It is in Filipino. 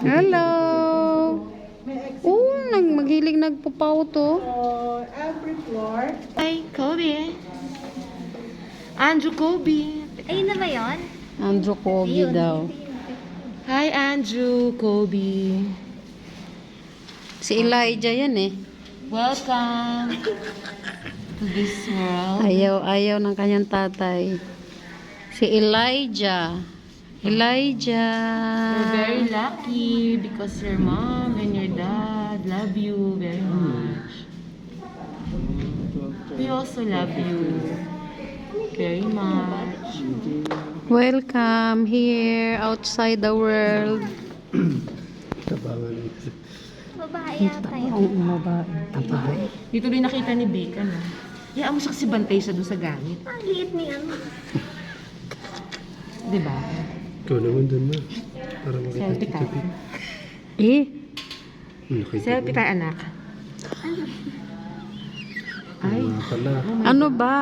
Hello! Maghilig nagpupaw to. Every floor. Hi, Kobe. Andrew Kobe. Ayun na ba yun? Andrew Kobe daw. Hi, Andrew Kobe. Si Elijah yan eh. Welcome to this world. Ayaw ng kanyang tatay. Si Elijah. Elijah. You're very lucky because your mom and your dad love you very much. We also love you very much. Welcome here outside the world. Babae yata yun. Ang babae. Dito rin nakita ni Vic, ano? Mo siya kasi bantay siya doon sa gamit. Ang liit niya. Diba? Ikaw naman dun na. Para makita Selfie dito. tayo. Selfie tayo, anak. Ay. Nga pala. Ano ba?